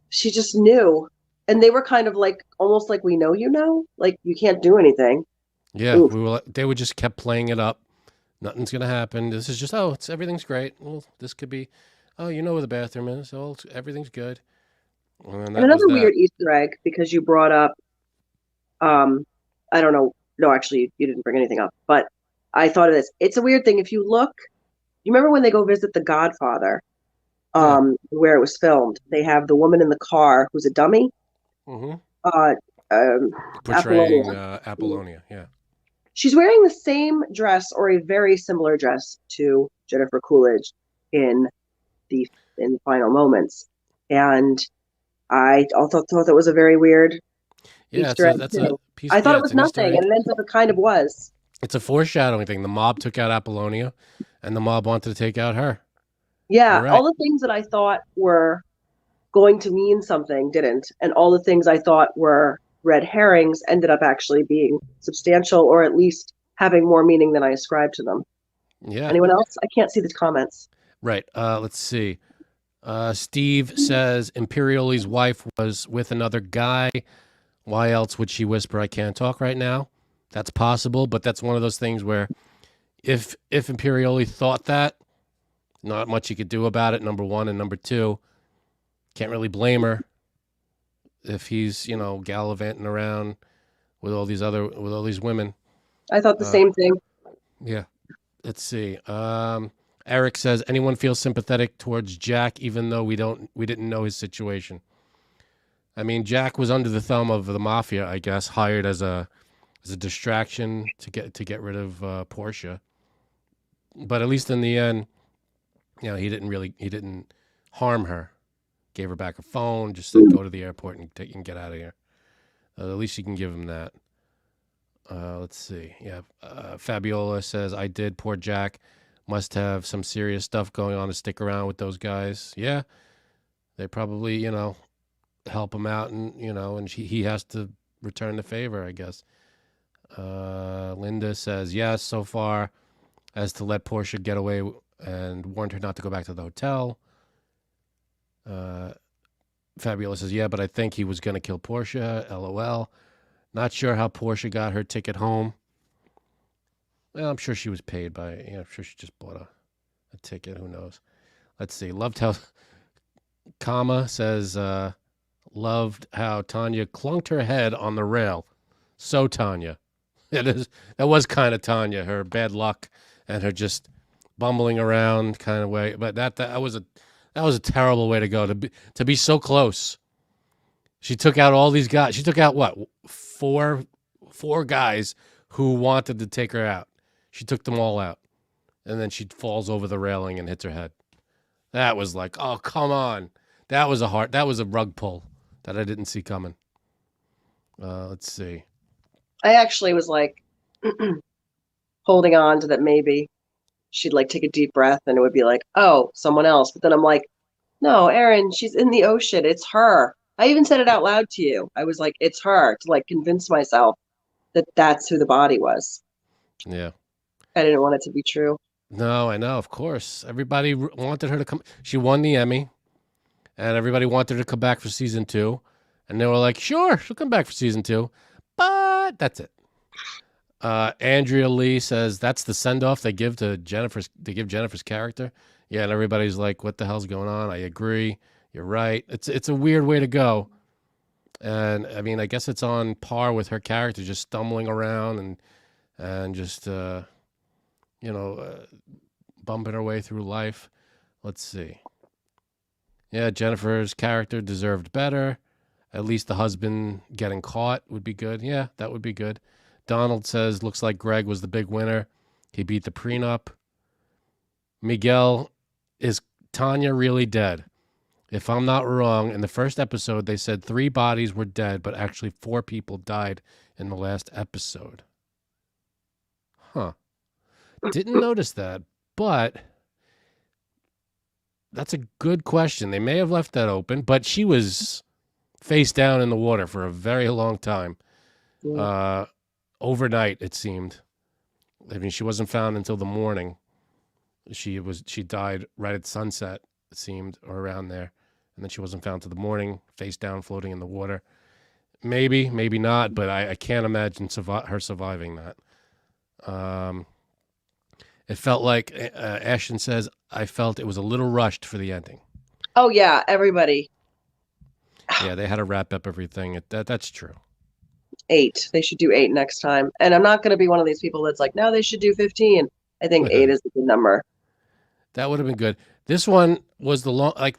she just knew. And they were kind of like, almost like, we know you know, like you can't do anything. yeah. Oof. They would just kept playing it up. Nothing's going to happen. This is just, oh, everything's great. Well, this could be, oh, you know where the bathroom is. Oh, everything's good. And And that was another that. weird Easter egg, because you brought up, um, I don't know, no, actually, you didn't bring anything up, but I thought of this. It's a weird thing. If you look, you remember when they go visit the Godfather, Yeah. where it was filmed? They have the woman in the car who's a dummy, Mm-hmm. uh, Portraying Apollonia. Apollonia. Yeah. She's wearing the same dress or a very similar dress to Jennifer Coolidge in the final moments, and I also thought that was a very weird Yeah. Easter egg That's a too. piece. I thought Yeah. it It's was an Easter nothing, and egg. it ends up it kind of was. It's a foreshadowing thing. The mob took out Apollonia, and the mob wanted to take out her. You're Yeah, all right. the things that I thought were going to mean something didn't, and all the things I thought were red herrings ended up actually being substantial, or at least having more meaning than I ascribed to them. Yeah. Anyone else? I can't see the comments. Right. Let's see. Steve says Imperioli's wife was with another guy. Why else would she whisper, I can't talk right now? That's possible, but that's one of those things where if Imperioli thought that, not much you could do about it, number one. And number two, can't really blame her if he's, gallivanting around with all these women. I thought the Uh, same thing. yeah. Let's see. Eric says anyone feels sympathetic towards Jack, even though we didn't know his situation. I mean, Jack was under the thumb of the mafia, I guess, hired as a distraction to get rid of Portia. But at least in the end, he didn't harm her. Gave her back her phone, just said go to the airport and get out of here. At least you can give him that. Let's see. Yeah, Fabiola says I did. Poor Jack must have some serious stuff going on to stick around with those guys. Yeah, they probably help him out, and he has to return the favor, I guess. Linda says yes so far as to let Portia get away and warned her not to go back to the hotel. Fabiola says yeah, but I think he was going to kill Portia. LOL. Not sure how Portia got her ticket home. Well, I'm sure she was paid by. I'm sure she just bought a ticket. Who knows? Let's see. Loved how Kama says loved how Tanya clunked her head on the rail. So Tanya, that was kind of Tanya. Her bad luck and her just bumbling around kind of way. But that was a terrible way to go to be so close. She took out all these guys. She took out what four guys who wanted to take her out. She took them all out, and then she falls over the railing and hits her head. That was like, oh come on, that was a rug pull that I didn't see coming. Let's see. I actually was like holding on to that maybe she'd like take a deep breath and it would be like, oh, someone else. But then I'm like, no, Erin, she's in the ocean. It's her. I even said it out loud to you. I was like, it's her, to like convince myself that that's who the body was. Yeah. I didn't want it to be true. No, I know. Of course, everybody wanted her to come. She won the Emmy, and everybody wanted her to come back for season 2, and they were like, "Sure, she'll come back for season 2," but that's it. Andrea Lee says that's the send off they give to Jennifer's. They give Jennifer's character. Yeah, and everybody's like, "What the hell's going on?" I agree. You're right. It's a weird way to go, and I mean, I guess it's on par with her character, just stumbling around and just bumping her way through life. Let's see. Yeah, Jennifer's character deserved better. At least the husband getting caught would be good. Yeah, that would be good. Donald says, looks like Greg was the big winner. He beat the prenup. Miguel, is Tanya really dead? If I'm not wrong, in the first episode, they said 3 bodies were dead, but actually 4 people died in the last episode. Huh. Didn't notice that, but that's a good question. They may have left that open, but she was face down in the water for a very long time. Yeah. Overnight, it seemed. I mean, she wasn't found until the morning. She died right at sunset, it seemed, or around there. And then she wasn't found till the morning, face down, floating in the water. Maybe, maybe not, but I can't imagine her surviving that. It felt like, Ashton says, I felt it was a little rushed for the ending. Oh, yeah, everybody. Yeah, they had to wrap up everything. That's true. 8. They should do 8 next time. And I'm not going to be one of these people that's like, no, they should do 15. I think 8 is a good number. That would have been good. This one was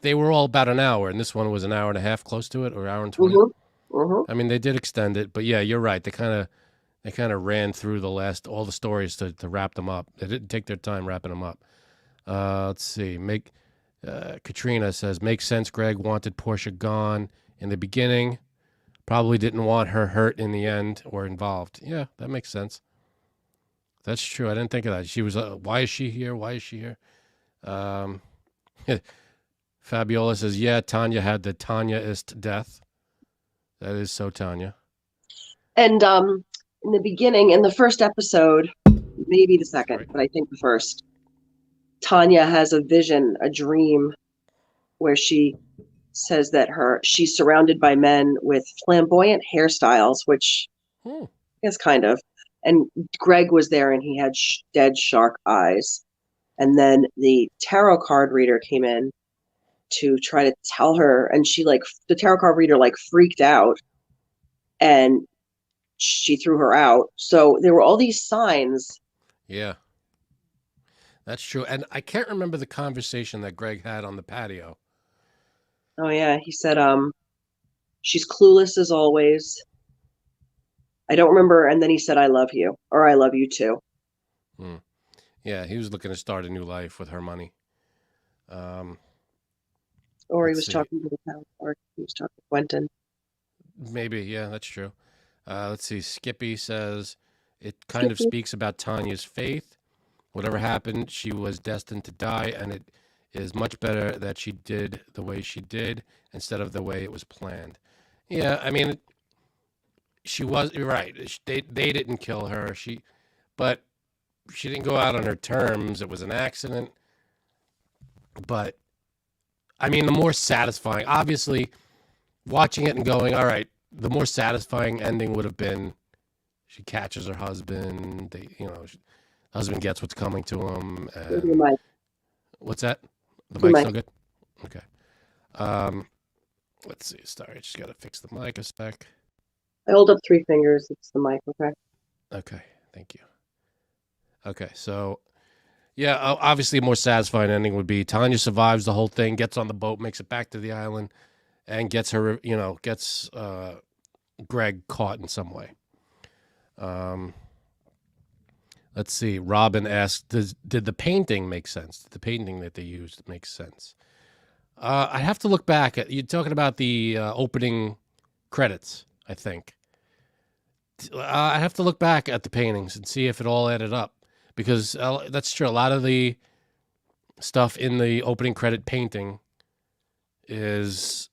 they were all about an hour, and this one was an hour and a half, close to it, or hour and 20. I mean, they did extend it, but yeah, you're right. They kind of ran through all the stories to wrap them up. They didn't take their time wrapping them up. Let's see. Katrina says, makes sense. Greg wanted Portia gone in the beginning. Probably didn't want her hurt in the end or involved. Yeah, that makes sense. That's true. I didn't think of that. She was, why is she here? Why is she here? Fabiola says, yeah, Tanya had the Tanya-ist death. That is so Tanya. And in the beginning, in the first episode, maybe the second, but I think the first, Tanya has a vision, a dream, where she says that she's surrounded by men with flamboyant hairstyles, which is kind of, and Greg was there and he had dead shark eyes. And then the tarot card reader came in to try to tell her, and the tarot card reader freaked out and she threw her out. So there were all these signs. Yeah, that's true. And I can't remember the conversation that Greg had on the patio. Oh yeah, he said, she's clueless as always. I don't remember. And then he said, I love you, or I love you too. Yeah, he was looking to start a new life with her money. Or he was talking to the town, or he was talking to Quentin. Maybe, yeah, that's true. Let's see. Skippy says, it kind of speaks about Tanya's faith. Whatever happened, she was destined to die, and it is much better that she did the way she did instead of the way it was planned. Yeah, I mean, you're right. They didn't kill her. But she didn't go out on her terms. It was an accident. But, I mean, the more satisfying, obviously, watching it and going, all right, the more satisfying ending would have been she catches her husband. Husband gets what's coming to him. And, what's that? The mic's still good? Okay. Let's see. Sorry, I just got to fix the mic a sec. I hold up 3 fingers. It's the mic, okay? Okay, thank you. Okay, so, yeah, obviously a more satisfying ending would be Tanya survives the whole thing, gets on the boat, makes it back to the island, and gets Greg caught in some way. Let's see. Robin asked, did the painting make sense? Did the painting that they used make sense? I have to look back at, you're talking about the opening credits, I think. I have to look back at the paintings and see if it all added up, because that's true. A lot of the stuff in the opening credit painting is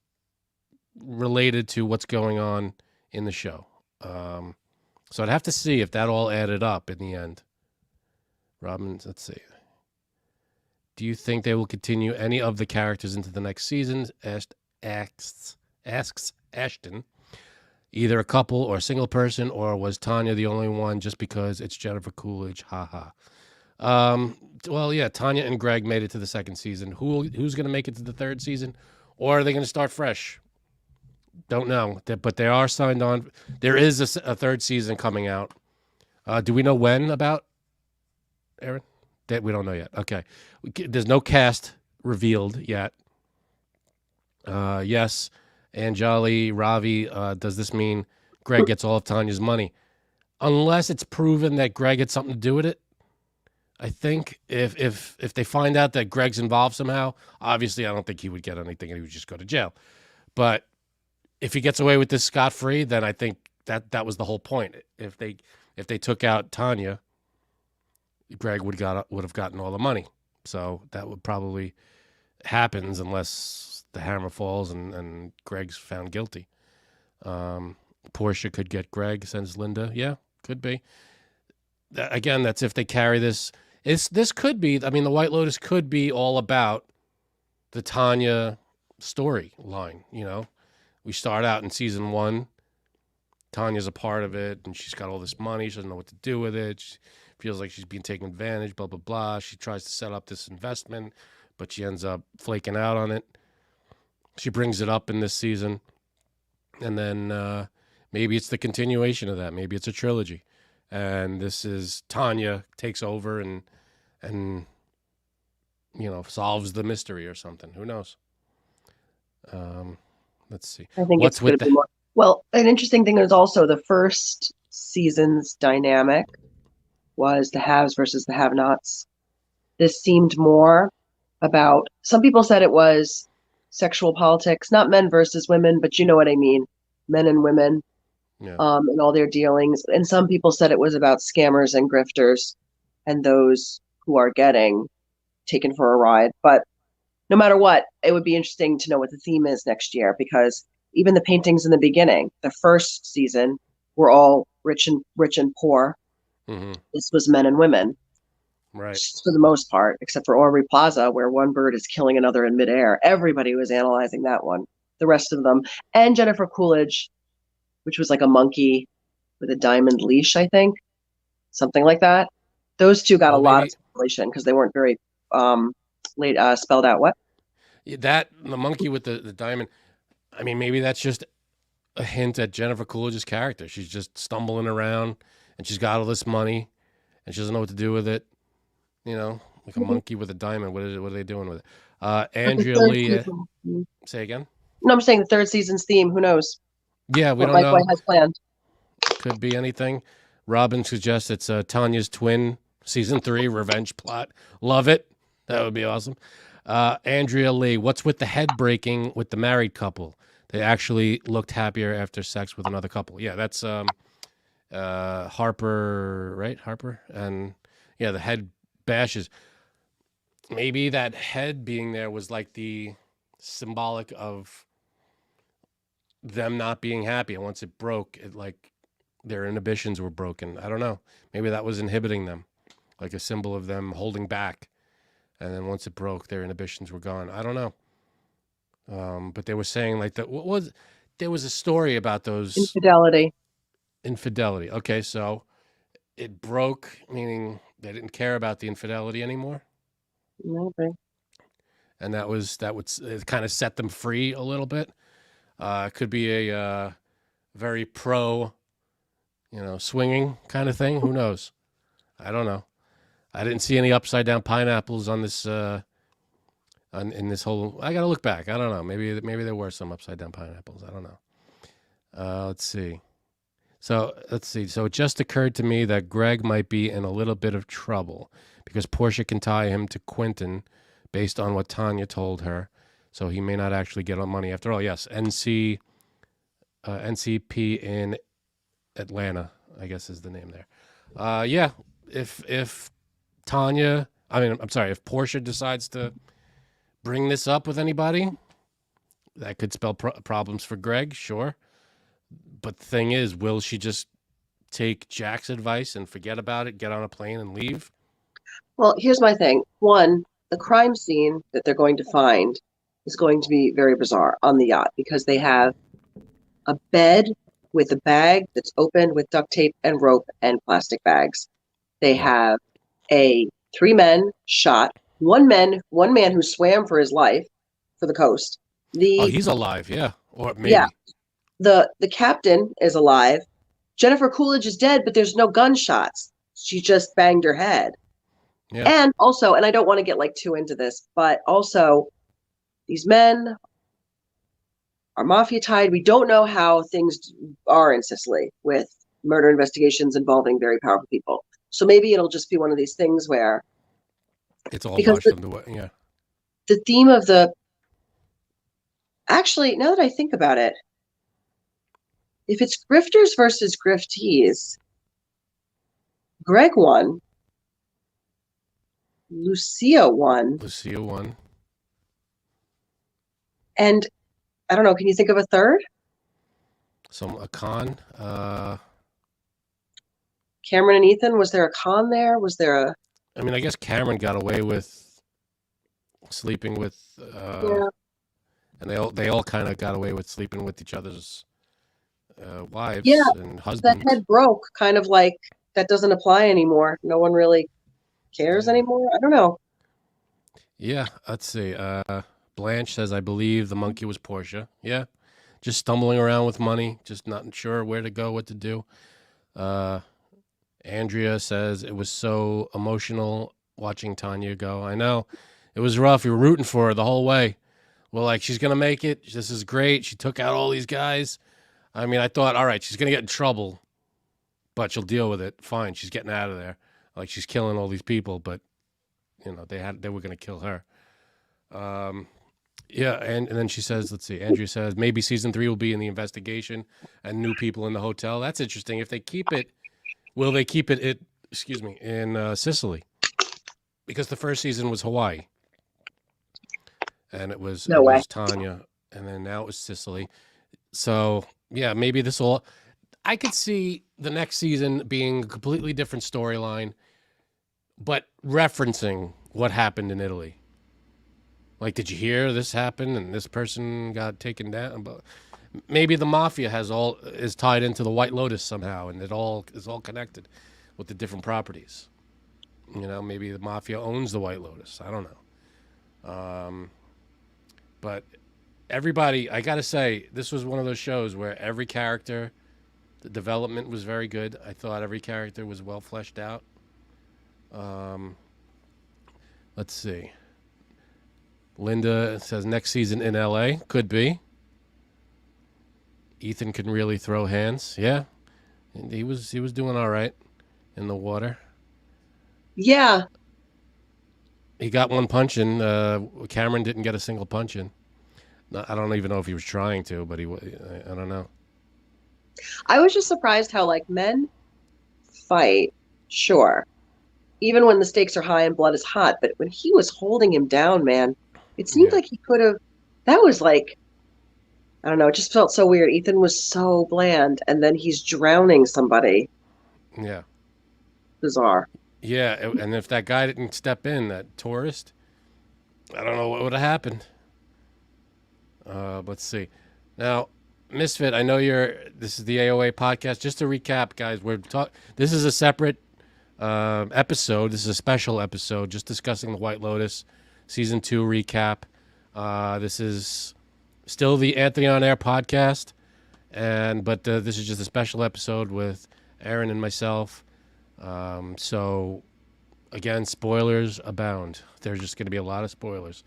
related to what's going on in the show. So I'd have to see if that all added up in the end. Robin, let's see. Do you think they will continue any of the characters into the next season? Asks Ashton. Either a couple or a single person, or was Tanya the only one just because it's Jennifer Coolidge? Ha ha. Well, yeah, Tanya and Greg made it to the second season. Who's going to make it to the third season? Or are they going to start fresh? Don't know. But they are signed on. There is a third season coming out. Do we know when about, Erin? That we don't know yet. Okay. There's no cast revealed yet. Yes. Anjali, Ravi, does this mean Greg gets all of Tanya's money? Unless it's proven that Greg had something to do with it. I think if they find out that Greg's involved somehow, obviously I don't think he would get anything and he would just go to jail. But if he gets away with this scot-free, then I think that was the whole point. If they took out Tanya, Greg would have gotten all the money. So that would probably happens unless the hammer falls and Greg's found guilty. Portia could get Greg, sends Linda. Yeah, could be. Again, that's if they carry this. This could be. I mean, the White Lotus could be all about the Tanya storyline. We start out in season 1. Tanya's a part of it, and she's got all this money. She doesn't know what to do with it. She feels like she's being taken advantage. Blah blah blah. She tries to set up this investment, but she ends up flaking out on it. She brings it up in this season, and then maybe it's the continuation of that. Maybe it's a trilogy, and this is Tanya takes over and solves the mystery or something. Who knows? Let's see. I think What's it's going with to be more. Well, an interesting thing is also the first season's dynamic was the haves versus the have-nots. This seemed more about, some people said it was sexual politics, not men versus women, but you know what I mean, men and women, Yeah. and all their dealings. And some people said it was about scammers and grifters and those who are getting taken for a ride. But no matter what, it would be interesting to know what the theme is next year, because even the paintings in the beginning, the first season, were all rich and poor. Mm-hmm. This was men and women, Right. for the most part, except for Orrery Plaza, where one bird is killing another in midair. Everybody was analyzing that one. The rest of them, and Jennifer Coolidge, which was like a monkey with a diamond leash, I think, something like that. Those two got a Well, lot of maybe speculation because they weren't very late spelled out. What? that the monkey with the diamond. I mean, maybe that's just a hint at Jennifer Coolidge's character. She's just stumbling around, and she's got all this money, and she doesn't know what to do with it. Like a monkey with a diamond. What are they doing with it? Andrea Lee. Say again. No, I'm saying the third season's theme. Who knows Yeah, we what don't Mike White know. has planned? Could be anything. Robin suggests it's Tanya's twin, season 3 revenge plot. Love it. That would be awesome. Andrea Lee, what's with the head breaking with the married couple? They actually looked happier after sex with another couple. Yeah, that's Harper, right? Harper, and yeah, the head bashes. Maybe that head being there was like the symbolic of them not being happy, and once it broke, it like their inhibitions were broken. I don't know. Maybe that was inhibiting them, like a symbol of them holding back. And then once it broke, their inhibitions were gone. I don't know. But they were saying like that. There was a story about those Infidelity. infidelity. Okay, so it broke, meaning they didn't care about the infidelity anymore, Okay. and that would it kind of set them free a little bit. It could be a very pro, swinging kind of thing. Who knows? I don't know. I didn't see any upside down pineapples on this in this whole. I gotta look back. I don't know. Maybe there were some upside down pineapples. I don't know. Let's see. So it just occurred to me that Greg might be in a little bit of trouble because Portia can tie him to Quentin based on what Tanya told her. So he may not actually get money after all. Yes, NCP in Atlanta, I guess is the name there. Yeah, if Tanya, I'm sorry, if Portia decides to bring this up with anybody, that could spell problems for Greg, sure. But the thing is, will she just take Jack's advice and forget about it, get on a plane and leave? Well, here's my thing. One, the crime scene that they're going to find is going to be very bizarre on the yacht because they have a bed with a bag that's opened with duct tape and rope and plastic bags. They have 3 men shot, one man who swam for his life for the coast. He's alive, yeah, or maybe. Yeah, the captain is alive. Jennifer Coolidge is dead, but there's no gunshots. She just banged her head. Yeah. And also, and I don't want to get like too into this, but also these men are mafia tied. We don't know how things are in Sicily with murder investigations involving very powerful people. So maybe it'll just be one of these things where it's all washed into what, yeah. The theme of actually, now that I think about it, if it's grifters versus griftees, Greg won. Lucia won. And I don't know, can you think of a third? a con. Cameron and Ethan, was there a con there? Was there a I mean, I guess Cameron got away with sleeping with, yeah. and they all kind of got away with sleeping with each other's Yeah, wives and that husbands. head broke, kind of like that doesn't apply anymore. No one really cares Yeah. anymore. I don't know. Yeah, let's see. Blanche says, I believe the monkey was Portia. Yeah, just stumbling around with money, just not sure where to go, what to do. Uh, Andrea says, it was so emotional watching Tanya go. I know. It was rough. We were rooting for her the whole way. Well, like, she's going to make it. This is great. She took out all these guys. I mean, I thought, all right, she's going to get in trouble, but she'll deal with it. Fine. She's getting out of there. Like, she's killing all these people, but, they were going to kill her. Yeah, and then she says, let's see, Andrea says, maybe season 3 will be in the investigation and new people in the hotel. That's interesting. If they keep it, will they keep it excuse me, in Sicily? Because the first season was Hawaii. And it was No way. Tanya, and then now it was Sicily. So, yeah, maybe I could see the next season being a completely different storyline, but referencing what happened in Italy. Like, did you hear this happened and this person got taken down? But maybe the mafia is tied into the White Lotus somehow, and it all is all connected with the different properties. Maybe the mafia owns the White Lotus. I don't know. But everybody, I gotta say, this was one of those shows where every character, the development was very good. I thought every character was well fleshed out. Let's see. Linda says next season in LA. Could be. Ethan can really throw hands. Yeah. And he was doing all right in the water. Yeah. He got one punch in. Cameron didn't get a single punch in. I don't even know if he was trying to, but I don't know. I was just surprised how like men fight, sure, even when the stakes are high and blood is hot, but when he was holding him down, man, it seemed Yeah. like he could have that was like I don't know, it just felt so weird. Ethan was so bland and then he's drowning somebody. Yeah. Bizarre. Yeah, and if that guy didn't step in, that tourist, I don't know what would have happened. Let's see. Now, Misfit, I know this is the AOA podcast. Just to recap, guys, this is a separate episode. This is a special episode just discussing the White Lotus season 2 recap. This is still the Anthony on Air podcast, but this is just a special episode with Erin and myself. So, again, spoilers abound. There's just going to be a lot of spoilers.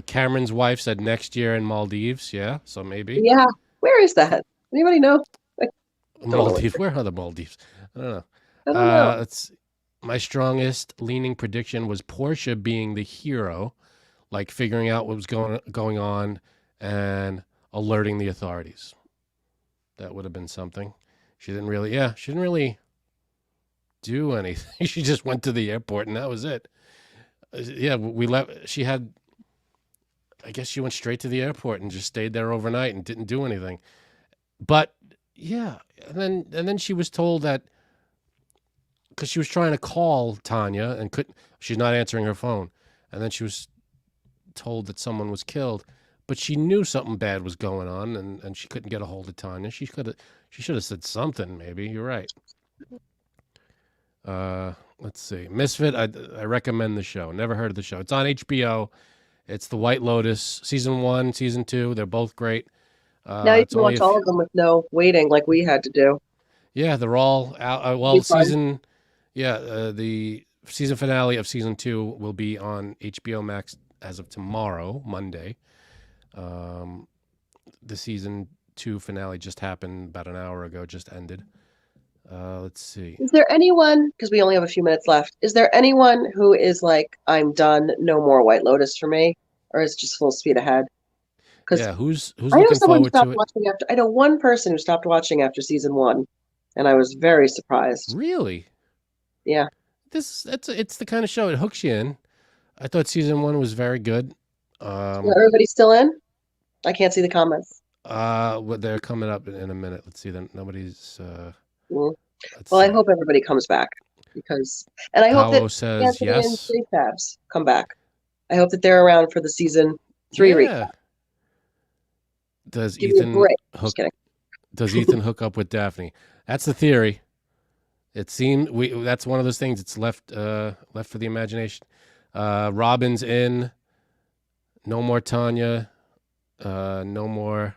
Cameron's wife said next year in Maldives. Yeah, so maybe. Yeah. Where is that? Anybody know? I don't know. Maldives. Where are the Maldives? I don't know. I don't know. My strongest leaning prediction was Portia being the hero, like figuring out what was going on and alerting the authorities. That would have been something. She didn't really do anything. She just went to the airport and that was it. Yeah, we left. I guess she went straight to the airport and just stayed there overnight and didn't do anything. But yeah, and then she was told that because she was trying to call Tanya and she's not answering her phone, and then she was told that someone was killed, but she knew something bad was going on and she couldn't get a hold of Tanya. She should have said something. Maybe you're right. Let's see, Misfit. I recommend the show. Never heard of the show. It's on HBO. It's the White Lotus, season 1, season 2. They're both great. Now you can watch all of them with no waiting like we had to do. Yeah, they're all out. The season finale of season 2 will be on HBO Max as of tomorrow, Monday. The season 2 finale just happened about an hour ago, just ended. Let's see. Is there anyone, because we only have a few minutes left, is there anyone who is like, I'm done, no more White Lotus for me? Or is it just full speed ahead? Yeah, who's looking forward to it? I know one person who stopped watching after season 1, and I was very surprised. Really? Yeah. It's the kind of show, it hooks you in. I thought season 1 was very good. Everybody's still in? I can't see the comments. They're coming up in a minute. Let's see. Then nobody's. Mm. Let's Well, I see. hope everybody comes back and I hope that Paolo says Anthony and yes. J-Fabs come back. I hope that they're around for the season 3 Yeah. recap. Does Give me a Ethan break. Just hook? kidding. Does Ethan hook up with Daphne? That's the theory. It seemed that's one of those things. It's left for the imagination. Robin's in. No more Tanya. No more.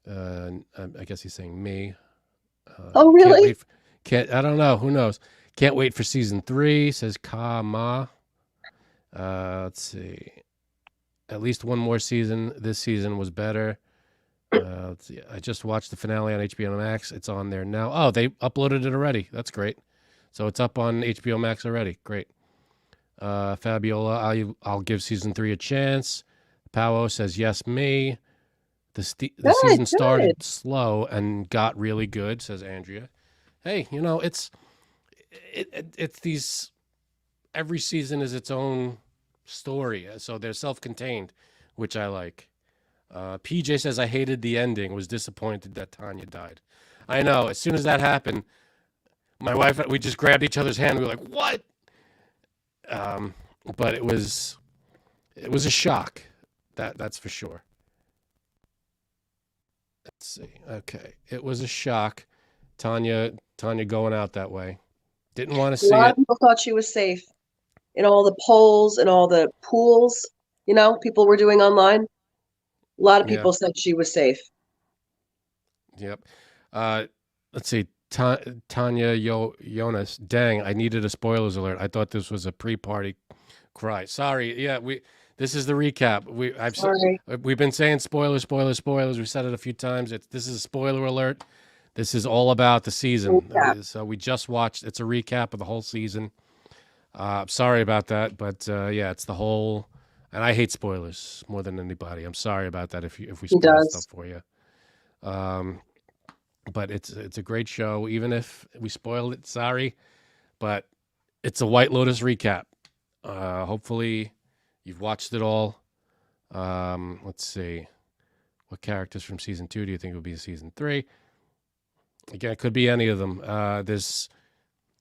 I guess he's saying me. Oh, Can't really? wait. Can't. I don't know. Who knows? Can't wait for season 3. Says Ka Ma. Let's see. At least one more season. This season was better. Let's see. I just watched the finale on HBO Max. It's on there now. Oh, they uploaded it already. That's great. So it's up on HBO Max already. Great. Fabiola, I'll give season 3 a chance. Paolo says yes, me. The season Good. started slow and got really good, says Andrea. Hey, it's these. Every season is its own story, so they're self-contained, which I like. PJ says I hated the ending. Was disappointed that Tanya died. I know. As soon as that happened, my wife we just grabbed each other's hand. We were like, "What?" But it was a shock. That's for sure. Let's see. Okay, it was a shock. Tanya going out that way. Didn't want to A see lot it. of people thought she was safe in all the polls and all the pools, people were doing online. A lot of Yeah. people said she was safe. Yep. Let's see. Tanya Jonas. Dang, I needed a spoilers alert. I thought this was a pre-party cry. Sorry. Yeah, this is the recap. Sorry. We've been saying spoilers. We said it a few times. This is a spoiler alert. This is all about the season. So we just watched. It's a recap of the whole season. Sorry about that, but yeah, it's the whole. And I hate spoilers more than anybody. I'm sorry about that if we spoil stuff for you. But it's a great show. Even if we spoiled it, sorry. But it's a White Lotus recap. Hopefully, you've watched it all. Let's see. What characters from season 2 do you think will be in season 3? Again, it could be any of them. There's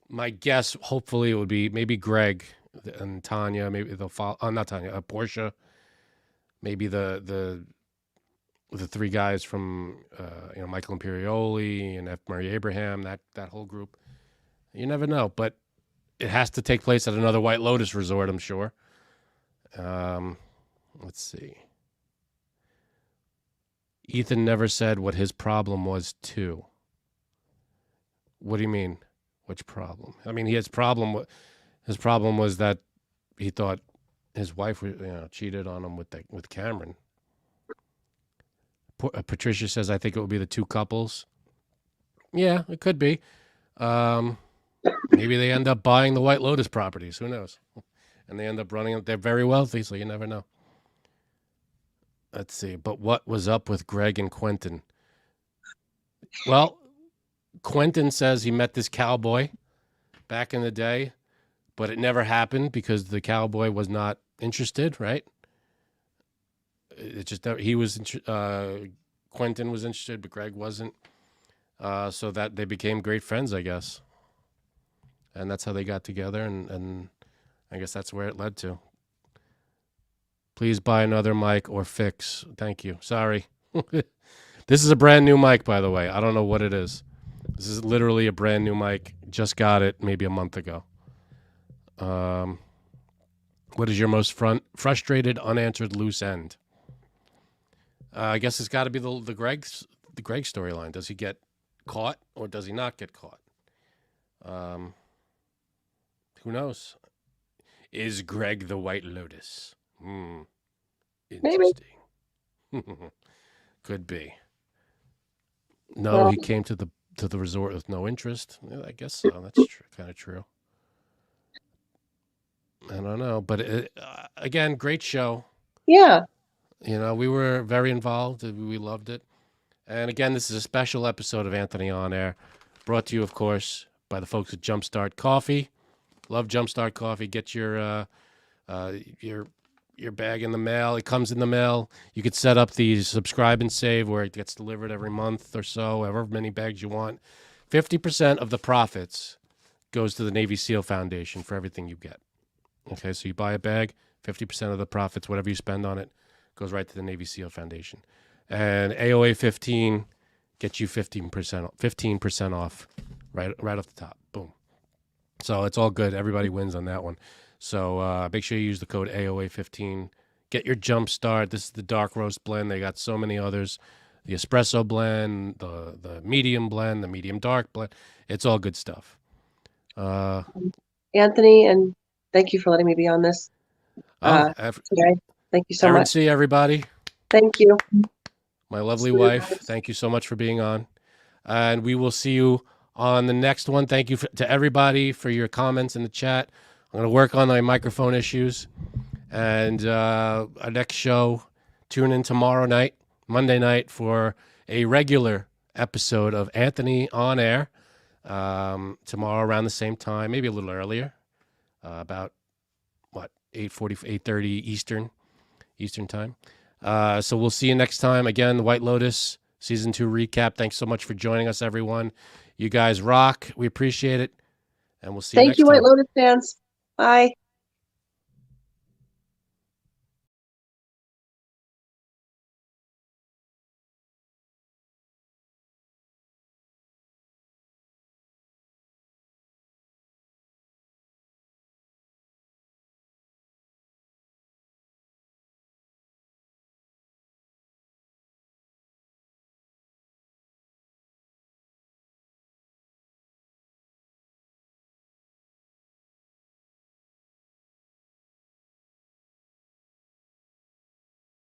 my guess. Hopefully, it would be maybe Greg and Tanya. Maybe they'll follow. Not Tanya. Portia. Maybe the 3 guys from Michael Imperioli and F. Murray Abraham. That whole group. You never know, but it has to take place at another White Lotus resort, I'm sure. Let's see. Ethan never said what his problem was too. What do you mean? Which problem? I mean, his problem was that he thought his wife, cheated on him with Cameron. Patricia says, I think it will be the 2 couples. Yeah, it could be. Maybe they end up buying the White Lotus properties. Who knows? And they end up running. They're very wealthy, so you never know. Let's see. But what was up with Greg and Quentin? Well, Quentin says he met this cowboy back in the day, but it never happened because the cowboy was not interested, right? It just he was Quentin was interested, but Greg wasn't. So that they became great friends, I guess. And that's how they got together, and I guess that's where it led to. Please buy another mic or fix. Thank you. Sorry. This is a brand new mic, by the way. I don't know what it is. This is literally a brand new mic. Just got it maybe a month ago. What is your most frustrated, unanswered loose end? I guess it's got to be the Greg storyline. Does he get caught or does he not get caught? Who knows? Is Greg the White Lotus? Interesting. Could be. No, he came to the resort with no interest. Yeah, I guess so. That's kind of true. I don't know, but again, great show. Yeah. We were very involved. We loved it. And again, this is a special episode of Anthony On Air, brought to you, of course, by the folks at Jumpstart Coffee. Love Jumpstart Coffee. Get your your bag in the mail. It comes in the mail. You could set up the subscribe and save where it gets delivered every month or so, however many bags you want. 50% of the profits goes to the Navy SEAL Foundation for everything you get. Okay, so you buy a bag, 50% of the profits, whatever you spend on it, goes right to the Navy SEAL Foundation. And AOA 15 gets you 15% off right off the top. Boom. So it's all good. Everybody wins on that one. So make sure you use the code AOA 15. Get your jump start. This is the dark roast blend. They got so many others. The espresso blend, the medium blend, the medium dark blend. It's all good stuff. Anthony, and thank you for letting me be on this today. Thank you so Erin much. C, everybody. Thank you. My lovely wife, thank you so much for being on. And we will see you on the next one. Thank you to everybody for your comments in the chat. I'm going to work on my microphone issues. And our next show, tune in tomorrow night, Monday night, for a regular episode of Anthony on Air. Tomorrow around the same time, maybe a little earlier, about 8:30 Eastern time. So we'll see you next time. Again, the White Lotus season 2 recap. Thanks so much for joining us, everyone. You guys rock. We appreciate it, and we'll see you next time. Thank you, White Lotus fans. Bye.